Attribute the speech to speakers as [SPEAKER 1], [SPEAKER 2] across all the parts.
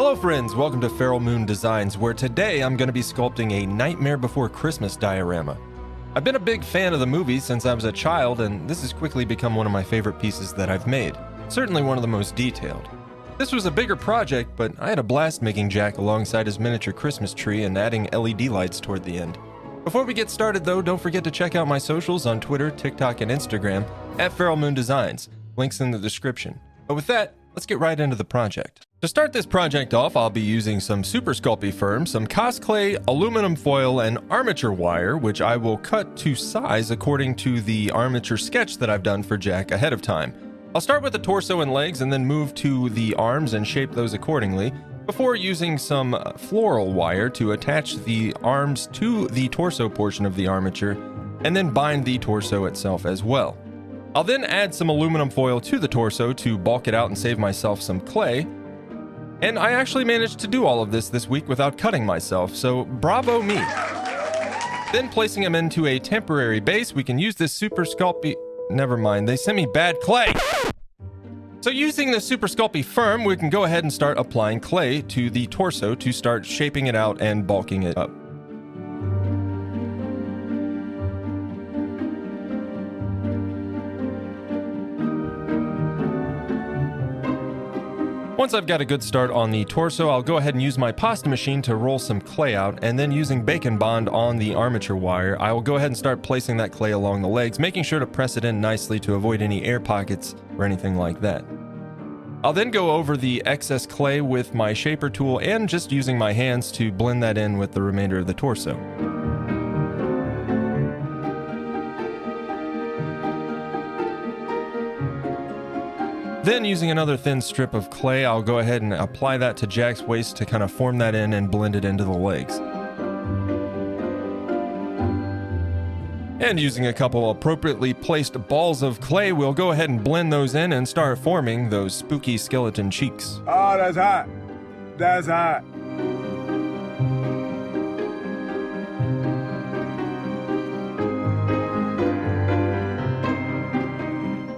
[SPEAKER 1] Hello friends, welcome to Feral Moon Designs, where today I'm going to be sculpting a Nightmare Before Christmas diorama. I've been a big fan of the movie since I was a child, and this has quickly become one of my favorite pieces that I've made. Certainly one of the most detailed. This was a bigger project, but I had a blast making Jack alongside his miniature Christmas tree and adding LED lights toward the end. Before we get started though, don't forget to check out my socials on Twitter, TikTok, and Instagram at Feral Moon Designs. Links in the description. But with that, let's get right into the project. To start this project off, I'll be using some super sculpey foam, some cosplay, aluminum foil, and armature wire, which I will cut to size according to the armature sketch that I've done for Jack ahead of time. I'll start with the torso and legs and then move to the arms and shape those accordingly, before using some floral wire to attach the arms to the torso portion of the armature, and then bind the torso itself as well. I'll then add some aluminum foil to the torso to bulk it out and save myself some clay. And I actually managed to do all of this week without cutting myself, so bravo me. Then placing them into a temporary base, we can use this super sculpey... Never mind, they sent me bad clay! So using the super sculpey foam, we can go ahead and start applying clay to the torso to start shaping it out and bulking it up. Once I've got a good start on the torso, I'll go ahead and use my pasta machine to roll some clay out, and then using bacon bond on the armature wire, I will go ahead and start placing that clay along the legs, making sure to press it in nicely to avoid any air pockets or anything like that. I'll then go over the excess clay with my shaper tool and just using my hands to blend that in with the remainder of the torso. Then using another thin strip of clay, I'll go ahead and apply that to Jack's waist to kind of form that in and blend it into the legs. And using a couple appropriately placed balls of clay, we'll go ahead and blend those in and start forming those spooky skeleton cheeks.
[SPEAKER 2] Oh, that's hot. That's hot.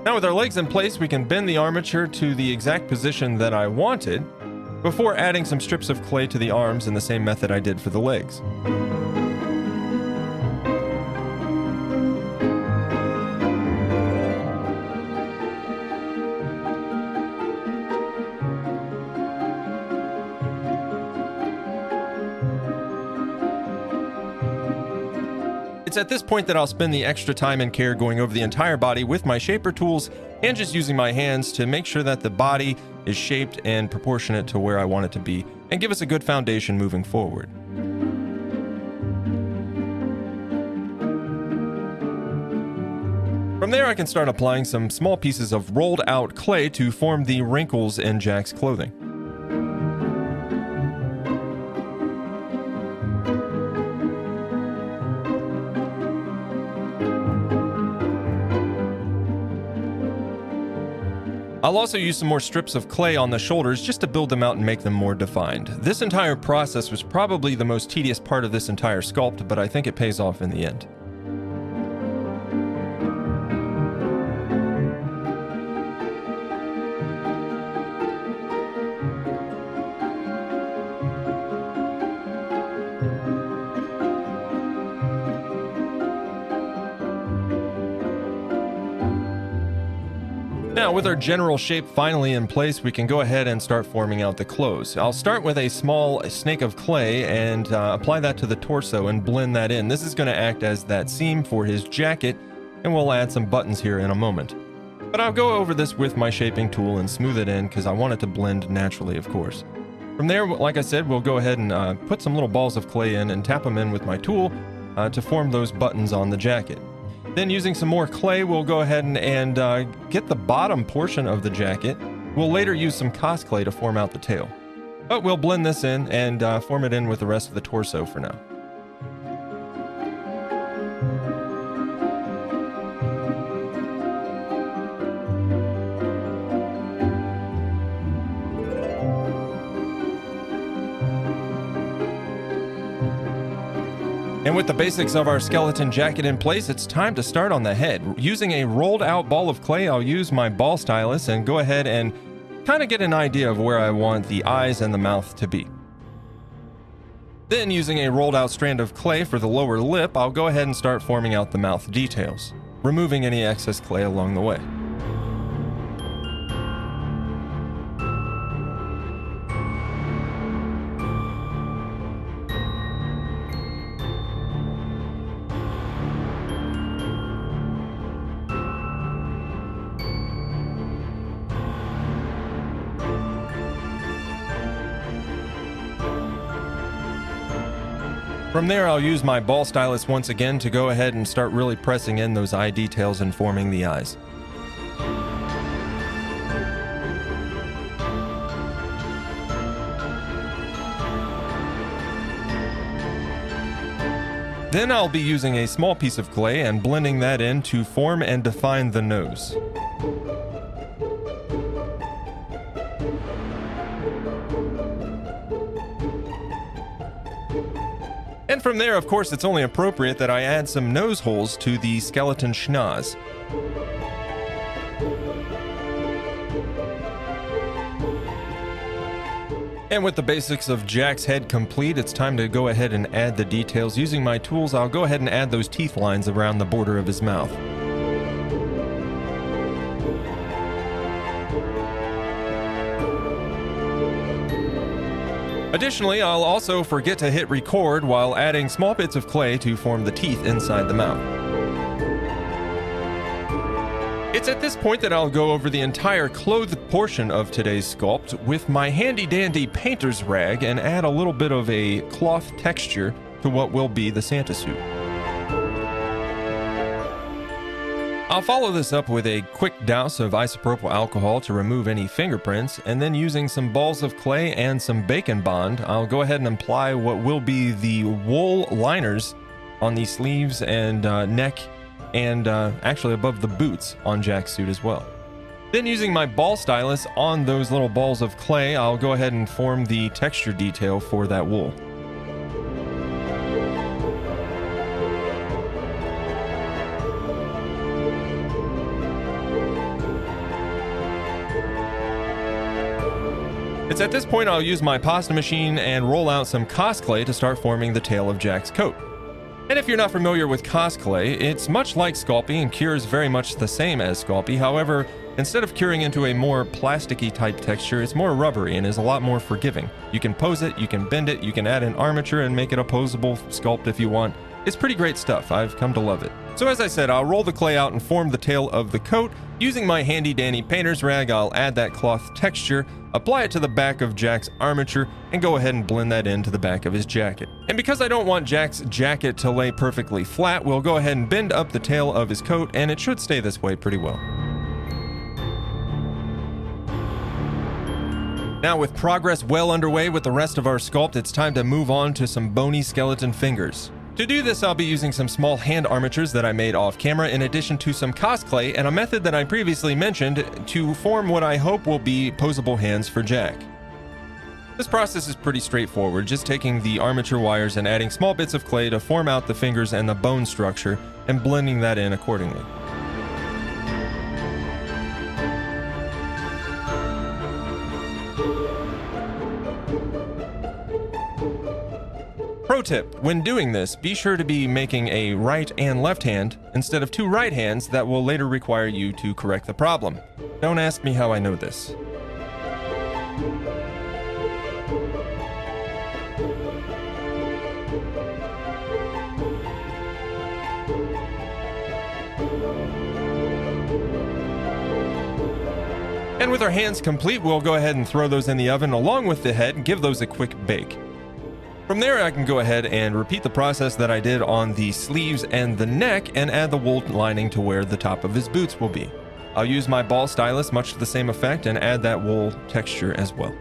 [SPEAKER 1] Now with our legs in place, we can bend the armature to the exact position that I wanted before adding some strips of clay to the arms in the same method I did for the legs. It's at this point that I'll spend the extra time and care going over the entire body with my shaper tools and just using my hands to make sure that the body is shaped and proportionate to where I want it to be and give us a good foundation moving forward. From there, I can start applying some small pieces of rolled out clay to form the wrinkles in Jack's clothing. I'll also use some more strips of clay on the shoulders just to build them out and make them more defined. This entire process was probably the most tedious part of this entire sculpt, but I think it pays off in the end. Now, with our general shape finally in place, we can go ahead and start forming out the clothes. I'll start with a small snake of clay and apply that to the torso and blend that in. This is going to act as that seam for his jacket, and we'll add some buttons here in a moment. But I'll go over this with my shaping tool and smooth it in because I want it to blend naturally, of course. From there, like I said, we'll go ahead and put some little balls of clay in and tap them in with my tool to form those buttons on the jacket. Then using some more clay, we'll go ahead and get the bottom portion of the jacket. We'll later use some cosplay to form out the tail. But we'll blend this in and form it in with the rest of the torso for now. And with the basics of our skeleton jacket in place, it's time to start on the head. Using a rolled out ball of clay, I'll use my ball stylus and go ahead and kind of get an idea of where I want the eyes and the mouth to be. Then, using a rolled out strand of clay for the lower lip, I'll go ahead and start forming out the mouth details, removing any excess clay along the way. From there, I'll use my ball stylus once again to go ahead and start really pressing in those eye details and forming the eyes. Then I'll be using a small piece of clay and blending that in to form and define the nose. And from there, of course, it's only appropriate that I add some nose holes to the skeleton schnoz. And with the basics of Jack's head complete, it's time to go ahead and add the details. Using my tools, I'll go ahead and add those teeth lines around the border of his mouth. Additionally, I'll also forget to hit record while adding small bits of clay to form the teeth inside the mouth. It's at this point that I'll go over the entire clothed portion of today's sculpt with my handy-dandy painter's rag and add a little bit of a cloth texture to what will be the Santa suit. I'll follow this up with a quick douse of isopropyl alcohol to remove any fingerprints, and then using some balls of clay and some bacon bond, I'll go ahead and apply what will be the wool liners on the sleeves and neck and actually above the boots on Jack's suit as well. Then using my ball stylus on those little balls of clay, I'll go ahead and form the texture detail for that wool. It's at this point I'll use my pasta machine and roll out some cosplay to start forming the tail of Jack's coat. And if you're not familiar with cosplay, it's much like sculpey and cures very much the same as sculpey. However, instead of curing into a more plasticky type texture, it's more rubbery and is a lot more forgiving. You can pose it, you can bend it, you can add an armature and make it a posable sculpt if you want. It's pretty great stuff. I've come to love it. So as I said, I'll roll the clay out and form the tail of the coat. Using my handy-dandy painter's rag, I'll add that cloth texture, apply it to the back of Jack's armature, and go ahead and blend that into the back of his jacket. And because I don't want Jack's jacket to lay perfectly flat, we'll go ahead and bend up the tail of his coat, and it should stay this way pretty well. Now, with progress well underway with the rest of our sculpt, it's time to move on to some bony skeleton fingers. To do this, I'll be using some small hand armatures that I made off camera, in addition to some cosplay and a method that I previously mentioned to form what I hope will be posable hands for Jack. This process is pretty straightforward, just taking the armature wires and adding small bits of clay to form out the fingers and the bone structure, and blending that in accordingly. Pro tip, when doing this, be sure to be making a right and left hand instead of two right hands that will later require you to correct the problem. Don't ask me how I know this. And with our hands complete, we'll go ahead and throw those in the oven along with the head and give those a quick bake. From there, I can go ahead and repeat the process that I did on the sleeves and the neck and add the wool lining to where the top of his boots will be. I'll use my ball stylus much to the same effect and add that wool texture as well.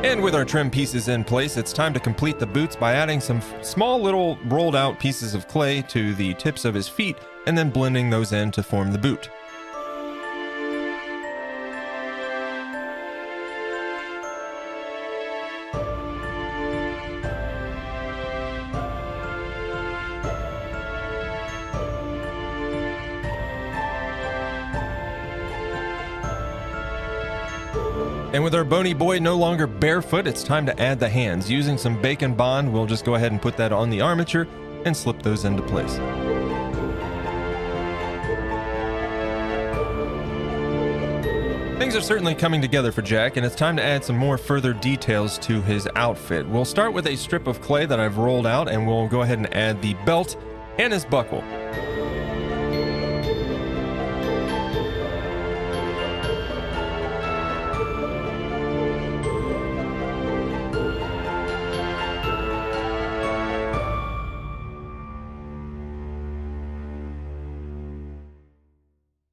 [SPEAKER 1] And with our trim pieces in place, it's time to complete the boots by adding some small little rolled out pieces of clay to the tips of his feet and then blending those in to form the boot. And with our bony boy no longer barefoot, it's time to add the hands. Using some bacon bond, we'll just go ahead and put that on the armature and slip those into place. Things are certainly coming together for Jack, and it's time to add some more further details to his outfit. We'll start with a strip of clay that I've rolled out, and we'll go ahead and add the belt and his buckle.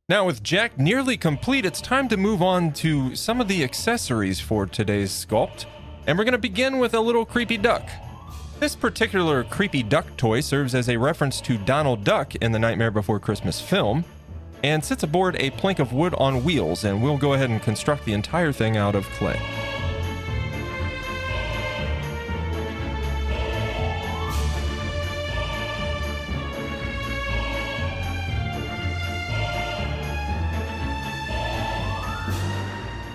[SPEAKER 1] Now with Jack nearly complete, it's time to move on to some of the accessories for today's sculpt, and we're going to begin with a little creepy duck. This particular creepy duck toy serves as a reference to Donald Duck in the Nightmare Before Christmas film, and sits aboard a plank of wood on wheels, and we'll go ahead and construct the entire thing out of clay.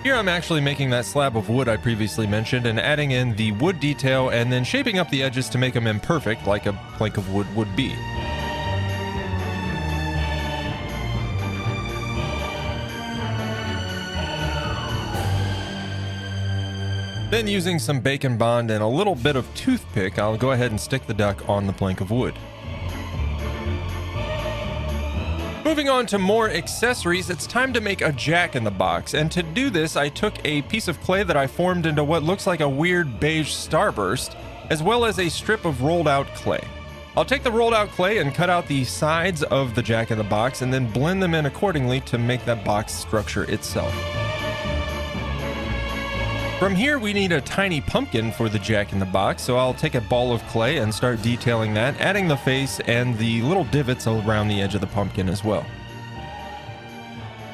[SPEAKER 1] Here I'm actually making that slab of wood I previously mentioned and adding in the wood detail and then shaping up the edges to make them imperfect like a plank of wood would be. Then using some bacon bond and a little bit of toothpick, I'll go ahead and stick the duck on the plank of wood. Moving on to more accessories, it's time to make a jack-in-the-box, and to do this I took a piece of clay that I formed into what looks like a weird beige starburst, as well as a strip of rolled out clay. I'll take the rolled out clay and cut out the sides of the jack-in-the-box and then blend them in accordingly to make that box structure itself. From here we need a tiny pumpkin for the jack-in-the-box, so I'll take a ball of clay and start detailing that, adding the face and the little divots around the edge of the pumpkin as well.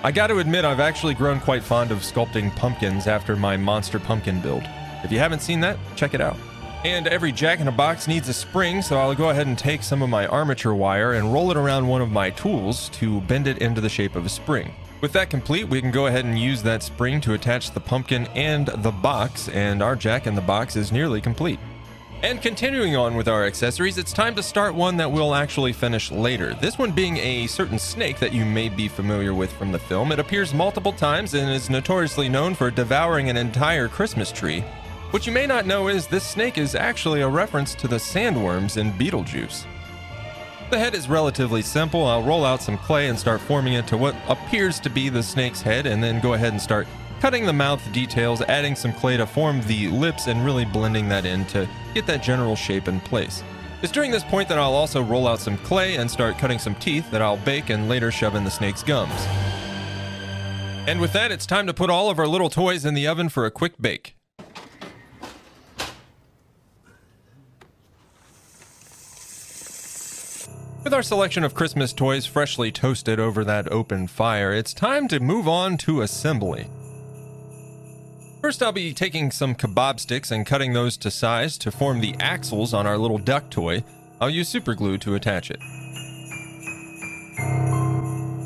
[SPEAKER 1] I got to admit I've actually grown quite fond of sculpting pumpkins after my monster pumpkin build. If you haven't seen that, check it out. And every jack-in-a-box needs a spring, so I'll go ahead and take some of my armature wire and roll it around one of my tools to bend it into the shape of a spring. With that complete, we can go ahead and use that spring to attach the pumpkin and the box, and our jack-in-the-box is nearly complete. And continuing on with our accessories, it's time to start one that we'll actually finish later. This one being a certain snake that you may be familiar with from the film. It appears multiple times and is notoriously known for devouring an entire Christmas tree. What you may not know is this snake is actually a reference to the sandworms in Beetlejuice. The head is relatively simple. I'll roll out some clay and start forming it to what appears to be the snake's head, and then go ahead and start cutting the mouth details, adding some clay to form the lips, and really blending that in to get that general shape in place. It's during this point that I'll also roll out some clay and start cutting some teeth that I'll bake and later shove in the snake's gums. And with that, it's time to put all of our little toys in the oven for a quick bake. With our selection of Christmas toys freshly toasted over that open fire, it's time to move on to assembly. First, I'll be taking some kebab sticks and cutting those to size to form the axles on our little duck toy. I'll use super glue to attach it.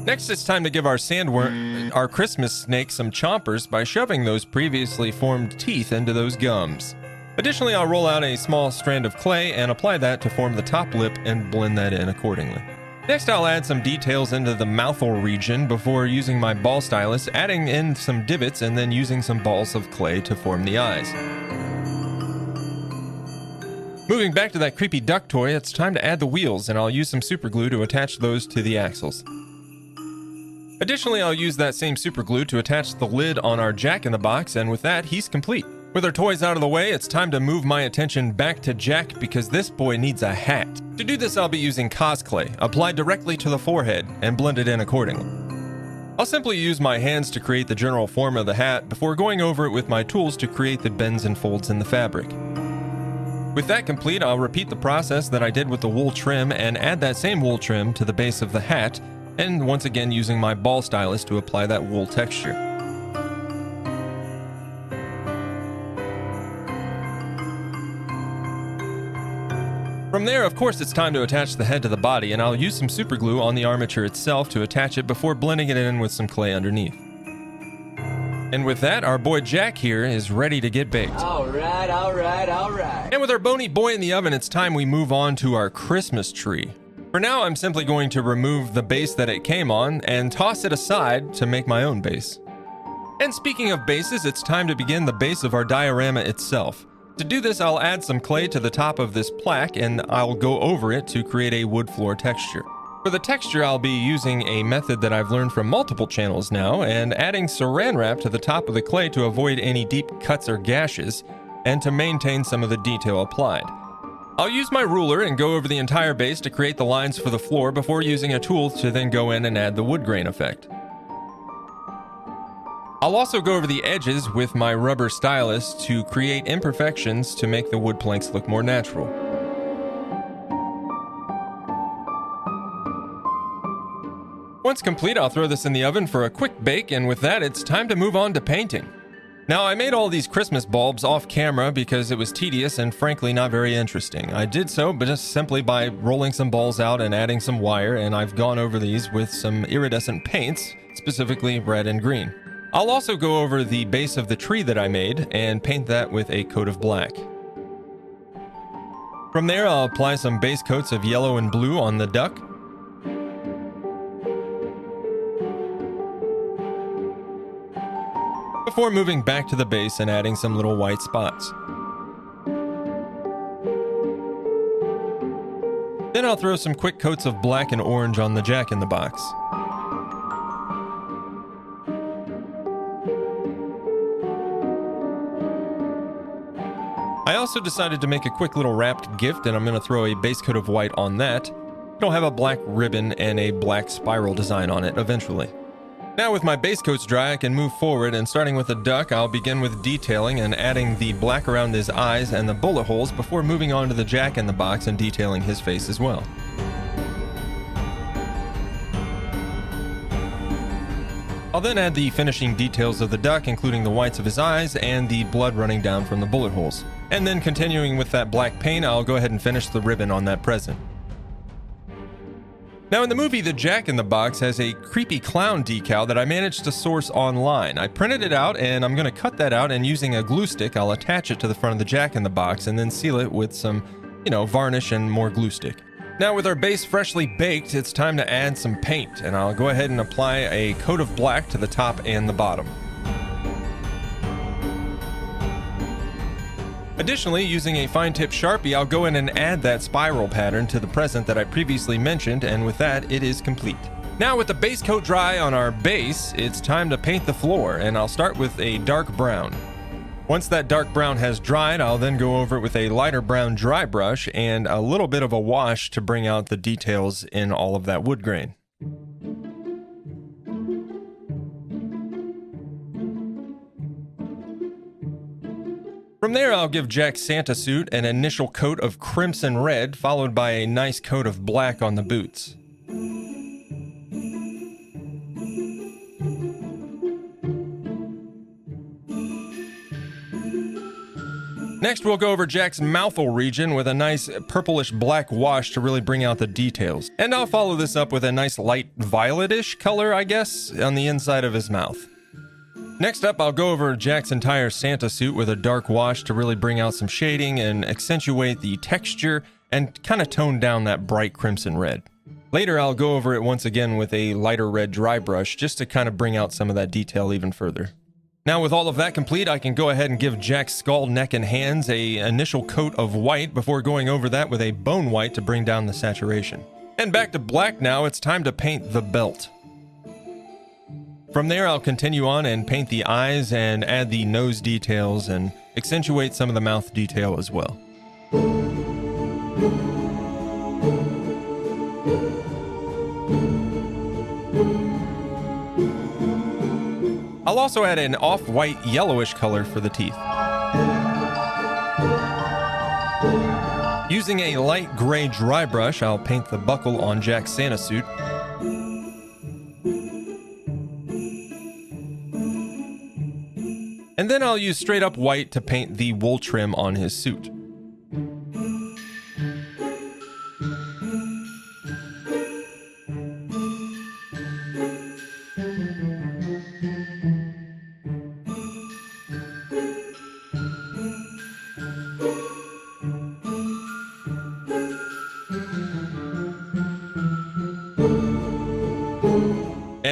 [SPEAKER 1] Next, it's time to give our our Christmas snake some chompers by shoving those previously formed teeth into those gums. Additionally, I'll roll out a small strand of clay and apply that to form the top lip and blend that in accordingly. Next, I'll add some details into the mouthhole region before using my ball stylus, adding in some divots and then using some balls of clay to form the eyes. Moving back to that creepy duck toy, it's time to add the wheels, and I'll use some super glue to attach those to the axles. Additionally, I'll use that same super glue to attach the lid on our jack-in-the-box, and with that, he's complete. With our toys out of the way, it's time to move my attention back to Jack because this boy needs a hat. To do this, I'll be using cosclay, applied directly to the forehead, and blended in accordingly. I'll simply use my hands to create the general form of the hat before going over it with my tools to create the bends and folds in the fabric. With that complete, I'll repeat the process that I did with the wool trim and add that same wool trim to the base of the hat, and once again using my ball stylus to apply that wool texture. From there, of course, it's time to attach the head to the body, and I'll use some super glue on the armature itself to attach it before blending it in with some clay underneath. And with that, our boy Jack here is ready to get baked.
[SPEAKER 3] All right, all right, all right.
[SPEAKER 1] And with our bony boy in the oven, it's time we move on to our Christmas tree. For now, I'm simply going to remove the base that it came on and toss it aside to make my own base. And speaking of bases, it's time to begin the base of our diorama itself. To do this, I'll add some clay to the top of this plaque and I'll go over it to create a wood floor texture. For the texture, I'll be using a method that I've learned from multiple channels now and adding saran wrap to the top of the clay to avoid any deep cuts or gashes and to maintain some of the detail applied. I'll use my ruler and go over the entire base to create the lines for the floor before using a tool to then go in and add the wood grain effect. I'll also go over the edges with my rubber stylus to create imperfections to make the wood planks look more natural. Once complete, I'll throw this in the oven for a quick bake, and with that, it's time to move on to painting. Now, I made all these Christmas bulbs off camera because it was tedious and frankly not very interesting. I did so but just simply by rolling some balls out and adding some wire, and I've gone over these with some iridescent paints, specifically red and green. I'll also go over the base of the tree that I made and paint that with a coat of black. From there, I'll apply some base coats of yellow and blue on the duck. Before moving back to the base and adding some little white spots. Then I'll throw some quick coats of black and orange on the jack-in-the-box. I also decided to make a quick little wrapped gift, and I'm going to throw a base coat of white on that. It'll have a black ribbon and a black spiral design on it eventually. Now with my base coats dry, I can move forward, and starting with the duck, I'll begin with detailing and adding the black around his eyes and the bullet holes before moving on to the jack-in-the-box and detailing his face as well. I'll then add the finishing details of the duck, including the whites of his eyes and the blood running down from the bullet holes. And then continuing with that black paint, I'll go ahead and finish the ribbon on that present. Now in the movie, the Jack-in-the-Box has a creepy clown decal that I managed to source online. I printed it out and I'm going to cut that out, and using a glue stick, I'll attach it to the front of the Jack-in-the-Box and then seal it with some, varnish and more glue stick. Now with our base freshly baked, it's time to add some paint, and I'll go ahead and apply a coat of black to the top and the bottom. Additionally, using a fine tip Sharpie, I'll go in and add that spiral pattern to the present that I previously mentioned, and with that, it is complete. Now with the base coat dry on our base, it's time to paint the floor, and I'll start with a dark brown. Once that dark brown has dried, I'll then go over it with a lighter brown dry brush and a little bit of a wash to bring out the details in all of that wood grain. From there, I'll give Jack's Santa suit an initial coat of crimson red, followed by a nice coat of black on the boots. Next, we'll go over Jack's mouthful region with a nice purplish black wash to really bring out the details. And I'll follow this up with a nice light violetish color, I guess, on the inside of his mouth. Next up, I'll go over Jack's entire Santa suit with a dark wash to really bring out some shading and accentuate the texture and kind of tone down that bright crimson red. Later, I'll go over it once again with a lighter red dry brush just to kind of bring out some of that detail even further. Now with all of that complete, I can go ahead and give Jack's skull, neck, and hands an initial coat of white before going over that with a bone white to bring down the saturation. And back to black now, it's time to paint the belt. From there, I'll continue on and paint the eyes and add the nose details and accentuate some of the mouth detail as well. I'll also add an off-white yellowish color for the teeth. Using a light gray dry brush, I'll paint the buckle on Jack's Santa suit. And then I'll use straight up white to paint the wool trim on his suit.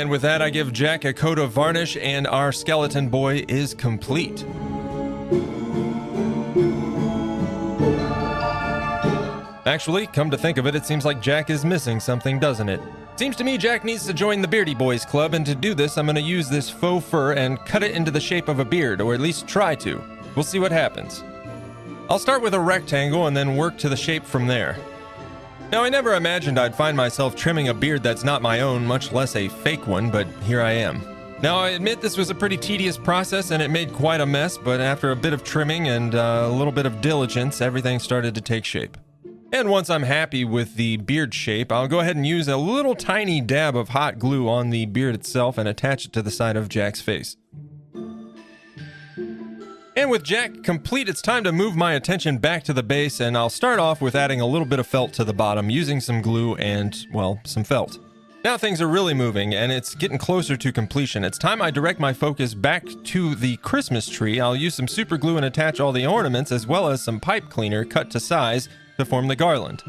[SPEAKER 1] And with that, I give Jack a coat of varnish and our skeleton boy is complete. Actually, come to think of it, it seems like Jack is missing something, doesn't it? Seems to me Jack needs to join the Beardy Boys Club, and to do this, I'm going to use this faux fur and cut it into the shape of a beard, or at least try to. We'll see what happens. I'll start with a rectangle and then work to the shape from there. Now, I never imagined I'd find myself trimming a beard that's not my own, much less a fake one, but here I am. Now, I admit this was a pretty tedious process and it made quite a mess, but after a bit of trimming and a little bit of diligence, everything started to take shape. And once I'm happy with the beard shape, I'll go ahead and use a little tiny dab of hot glue on the beard itself and attach it to the side of Jack's face. And with Jack complete, it's time to move my attention back to the base, and I'll start off with adding a little bit of felt to the bottom using some glue and, well, some felt. Now things are really moving, and it's getting closer to completion. It's time I direct my focus back to the Christmas tree. I'll use some super glue and attach all the ornaments, as well as some pipe cleaner cut to size to form the garland.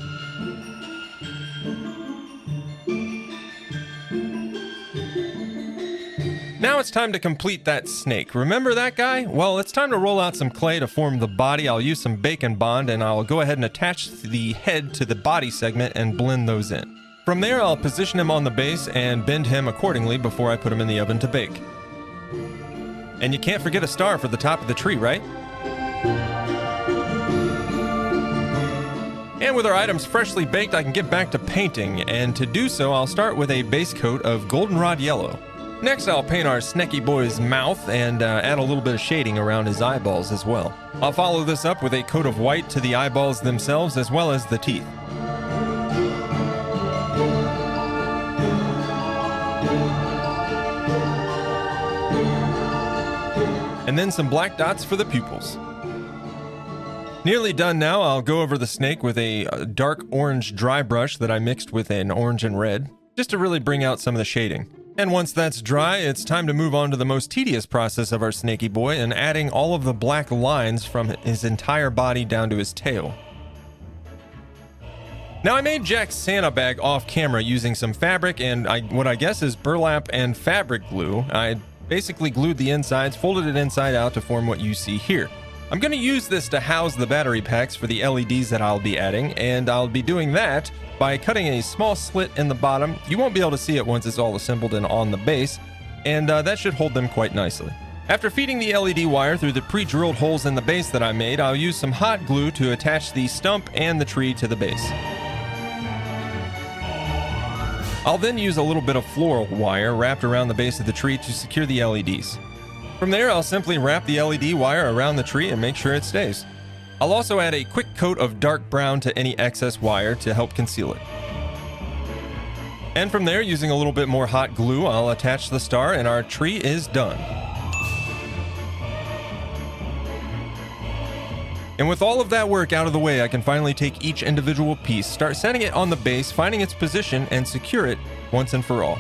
[SPEAKER 1] Now it's time to complete that snake. Remember that guy? Well, it's time to roll out some clay to form the body. I'll use some bacon bond, and I'll go ahead and attach the head to the body segment and blend those in. From there, I'll position him on the base and bend him accordingly before I put him in the oven to bake. And you can't forget a star for the top of the tree, right? And with our items freshly baked, I can get back to painting, and to do so, I'll start with a base coat of goldenrod yellow. Next, I'll paint our snacky boy's mouth and add a little bit of shading around his eyeballs as well. I'll follow this up with a coat of white to the eyeballs themselves as well as the teeth. And then some black dots for the pupils. Nearly done now, I'll go over the snake with a dark orange dry brush that I mixed with an orange and red, just to really bring out some of the shading. And once that's dry, it's time to move on to the most tedious process of our snaky boy and adding all of the black lines from his entire body down to his tail. Now, I made Jack's Santa bag off camera using some fabric and what I guess is burlap and fabric glue. I basically glued the insides, folded it inside out to form what you see here. I'm going to use this to house the battery packs for the LEDs that I'll be adding, and I'll be doing that by cutting a small slit in the bottom. You won't be able to see it once it's all assembled and on the base, and that should hold them quite nicely. After feeding the LED wire through the pre-drilled holes in the base that I made, I'll use some hot glue to attach the stump and the tree to the base. I'll then use a little bit of floral wire wrapped around the base of the tree to secure the LEDs. From there, I'll simply wrap the LED wire around the tree and make sure it stays. I'll also add a quick coat of dark brown to any excess wire to help conceal it. And from there, using a little bit more hot glue, I'll attach the star and our tree is done. And with all of that work out of the way, I can finally take each individual piece, start setting it on the base, finding its position, and secure it once and for all.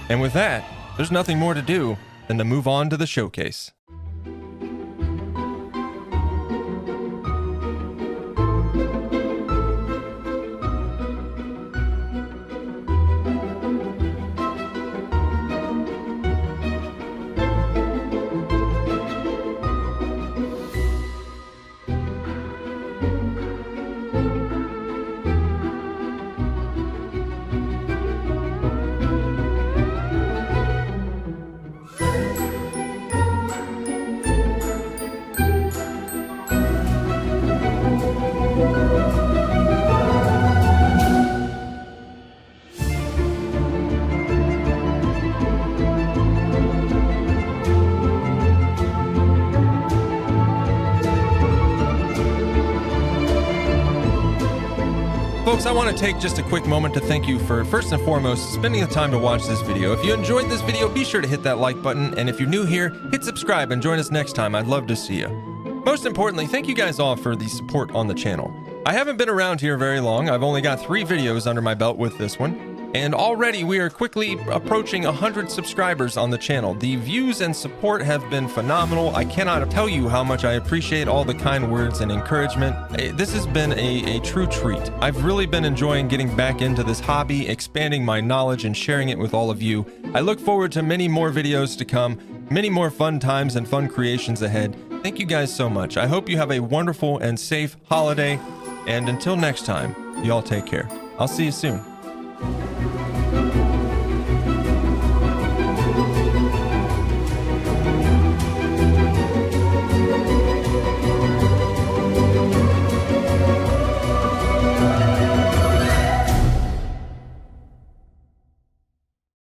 [SPEAKER 1] And with that, there's nothing more to do than to move on to the showcase. Folks, I want to take just a quick moment to thank you for, first and foremost, spending the time to watch this video. If you enjoyed this video, be sure to hit that like button, and if you're new here, hit subscribe and join us next time. I'd love to see you. Most importantly, thank you guys all for the support on the channel. I haven't been around here very long. I've only got 3 videos under my belt with this one, And already we are quickly approaching 100 subscribers on the channel. The views and support have been phenomenal. I cannot tell you how much I appreciate all the kind words and encouragement. This has been a true treat. I've really been enjoying getting back into this hobby, expanding my knowledge and sharing it with all of you. I look forward to many more videos to come, many more fun times and fun creations ahead. Thank you guys so much. I hope you have a wonderful and safe holiday. And until next time, y'all take care. I'll see you soon.